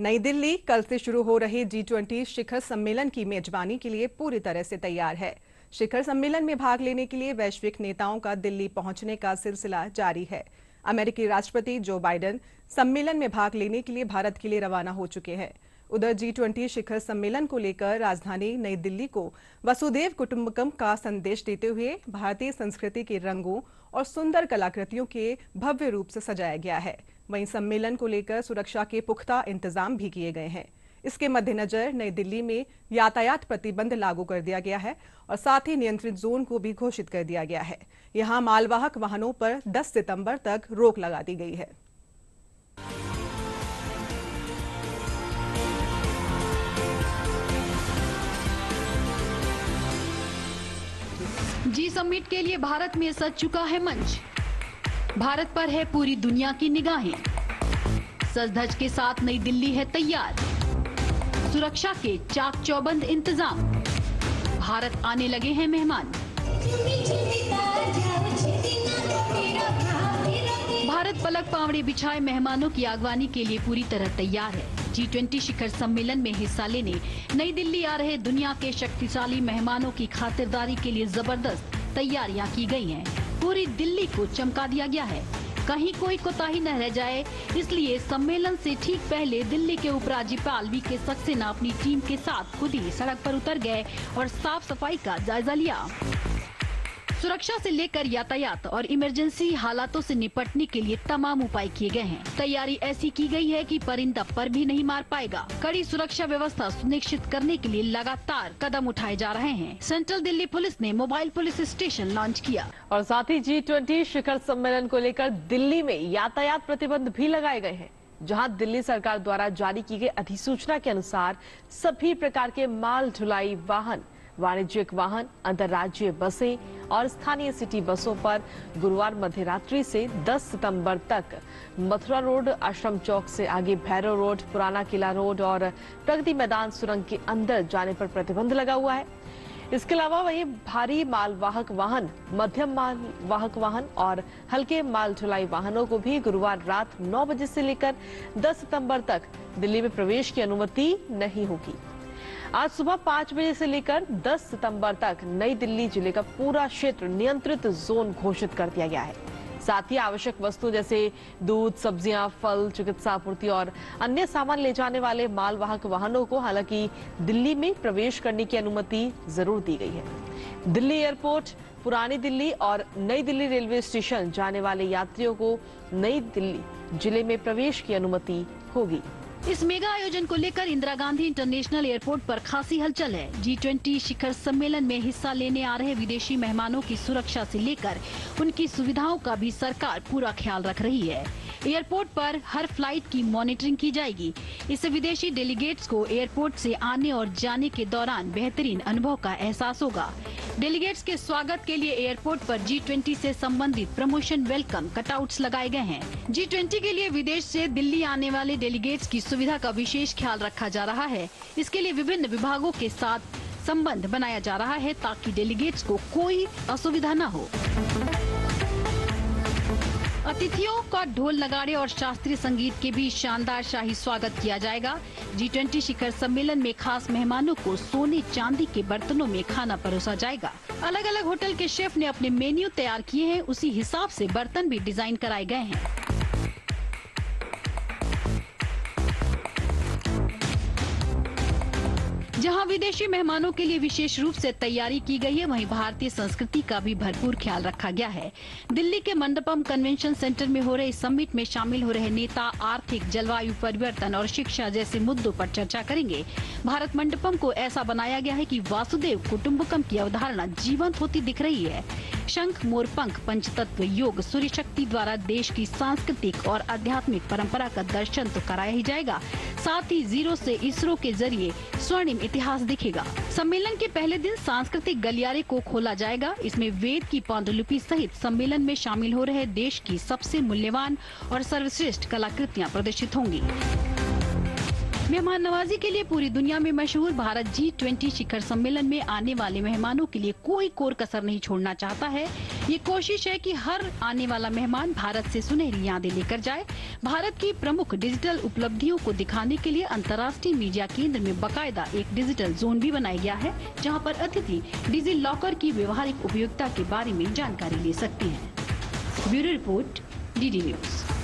नई दिल्ली कल से शुरू हो रहे G20 शिखर सम्मेलन की मेजबानी के लिए पूरी तरह से तैयार है। शिखर सम्मेलन में भाग लेने के लिए वैश्विक नेताओं का दिल्ली पहुंचने का सिलसिला जारी है। अमेरिकी राष्ट्रपति जो बाइडेन सम्मेलन में भाग लेने के लिए भारत के लिए रवाना हो चुके हैं। उधर G20 शिखर सम्मेलन को लेकर राजधानी नई दिल्ली को वसुधैव कुटुंबकम का संदेश देते हुए भारतीय संस्कृति के रंगों और सुंदर कलाकृतियों के भव्य रूप से सजाया गया है। वहीं सम्मेलन को लेकर सुरक्षा के पुख्ता इंतजाम भी किए गए हैं। इसके मद्देनजर नई दिल्ली में यातायात प्रतिबंध लागू कर दिया गया है और साथ ही नियंत्रित जोन को भी घोषित कर दिया गया है। यहां मालवाहक वाहनों पर 10 सितंबर तक रोक लगा दी गई है। जी समिट के लिए भारत में सज चुका है मंच। भारत पर है पूरी दुनिया की निगाहें। सज-धज के साथ नई दिल्ली है तैयार। सुरक्षा के चाक चौबंद इंतजाम। भारत आने लगे हैं मेहमान। भारत पलक पावड़े बिछाए मेहमानों की आगवानी के लिए पूरी तरह तैयार है। G20 शिखर सम्मेलन में हिस्सा लेने नई दिल्ली आ रहे दुनिया के शक्तिशाली मेहमानों की खातिरदारी के लिए जबरदस्त तैयारियां की गई हैं। पूरी दिल्ली को चमका दिया गया है, कहीं कोई कोताही न रह जाए, इसलिए सम्मेलन से ठीक पहले दिल्ली के उपराज्यपाल वी.के. सक्सेना अपनी टीम के साथ खुद ही सड़क पर उतर गए और साफ सफाई का जायजा लिया। सुरक्षा से लेकर यातायात और इमरजेंसी हालातों से निपटने के लिए तमाम उपाय किए गए हैं। तैयारी ऐसी की गई है कि परिंदा पर भी नहीं मार पाएगा। कड़ी सुरक्षा व्यवस्था सुनिश्चित करने के लिए लगातार कदम उठाए जा रहे हैं। सेंट्रल दिल्ली पुलिस ने मोबाइल पुलिस स्टेशन लॉन्च किया और साथ ही G20 शिखर सम्मेलन को लेकर दिल्ली में यातायात प्रतिबंध भी लगाए गए हैं, जहां दिल्ली सरकार द्वारा जारी की गई अधिसूचना के अनुसार सभी प्रकार के माल ढुलाई वाहन, वाणिज्यिक वाहन, अंतर्राज्यीय बसें और स्थानीय सिटी बसों पर गुरुवार मध्यरात्रि से 10 सितंबर तक मथुरा रोड, आश्रम चौक से आगे भैरव रोड, पुराना किला रोड और प्रगति मैदान सुरंग के अंदर जाने पर प्रतिबंध लगा हुआ है। इसके अलावा वही भारी मालवाहक वाहन, मध्यम मालवाहक वाहन और हल्के माल ढुलाई वाहनों को भी गुरुवार रात 9 बजे से लेकर 10 सितंबर तक दिल्ली में प्रवेश की अनुमति नहीं होगी। आज सुबह 5 बजे से लेकर 10 सितंबर तक नई दिल्ली जिले का पूरा क्षेत्र नियंत्रित जोन घोषित कर दिया गया है। साथ ही आवश्यक वस्तु जैसे दूध, सब्जियां, फल, चिकित्सा आपूर्ति और अन्य सामान ले जाने वाले मालवाहक वाहनों को हालांकि दिल्ली में प्रवेश करने की अनुमति जरूर दी गई है। दिल्ली एयरपोर्ट, पुरानी दिल्ली और नई दिल्ली रेलवे स्टेशन जाने वाले यात्रियों को नई दिल्ली जिले में प्रवेश की अनुमति होगी। इस मेगा आयोजन को लेकर इंदिरा गांधी इंटरनेशनल एयरपोर्ट पर खासी हलचल है। G20 शिखर सम्मेलन में हिस्सा लेने आ रहे विदेशी मेहमानों की सुरक्षा से लेकर उनकी सुविधाओं का भी सरकार पूरा ख्याल रख रही है। एयरपोर्ट पर हर फ्लाइट की मॉनिटरिंग की जाएगी। इससे विदेशी डेलीगेट्स को एयरपोर्ट से आने और जाने के दौरान बेहतरीन अनुभव का एहसास होगा। डेलीगेट्स के स्वागत के लिए एयरपोर्ट पर G20 से संबंधित प्रमोशन वेलकम कटआउट्स लगाए गए हैं। G20 के लिए विदेश से दिल्ली आने वाले डेलीगेट्स की सुविधा का विशेष ख्याल रखा जा रहा है। इसके लिए विभिन्न विभागों के साथ संबंध बनाया जा रहा है ताकि डेलीगेट्स को कोई असुविधा न हो। अतिथियों का ढोल नगाड़े और शास्त्रीय संगीत के भी शानदार शाही स्वागत किया जाएगा। G20 शिखर सम्मेलन में खास मेहमानों को सोने चांदी के बर्तनों में खाना परोसा जाएगा। अलग अलग होटल के शेफ ने अपने मेन्यू तैयार किए हैं, उसी हिसाब से बर्तन भी डिजाइन कराए गए हैं। जहां विदेशी मेहमानों के लिए विशेष रूप से तैयारी की गई है, वहीं भारतीय संस्कृति का भी भरपूर ख्याल रखा गया है। दिल्ली के मंडपम कन्वेंशन सेंटर में हो रहे इस समिट में शामिल हो रहे नेता आर्थिक, जलवायु परिवर्तन और शिक्षा जैसे मुद्दों पर चर्चा करेंगे। भारत मंडपम को ऐसा बनाया गया है कि वासुदेव कुटुंबकम की अवधारणा जीवंत होती दिख रही है। शंख, मोर पंख, पंचतत्व, योग, सूर्य शक्ति द्वारा देश की सांस्कृतिक और आध्यात्मिक परंपरा का दर्शन तो कराया ही जाएगा, साथ ही जीरो से इसरो के जरिए स्वर्णिम इतिहास दिखेगा। सम्मेलन के पहले दिन सांस्कृतिक गलियारे को खोला जाएगा। इसमें वेद की पांडुलिपि सहित सम्मेलन में शामिल हो रहे देश की सबसे मूल्यवान और सर्वश्रेष्ठ कलाकृतियां प्रदर्शित होंगी। मेहमान नवाजी के लिए पूरी दुनिया में मशहूर भारत G20 शिखर सम्मेलन में आने वाले मेहमानों के लिए कोई कोर कसर नहीं छोड़ना चाहता है। ये कोशिश है कि हर आने वाला मेहमान भारत से सुनहरी यादें लेकर जाए। भारत की प्रमुख डिजिटल उपलब्धियों को दिखाने के लिए अंतर्राष्ट्रीय मीडिया केंद्र में बकायदा एक डिजिटल जोन भी बनाया गया है, जहां पर अतिथि डिजी लॉकर की व्यवहारिक उपयोगिता के बारे में जानकारी ले सकते हैं। Bureau report, DD news.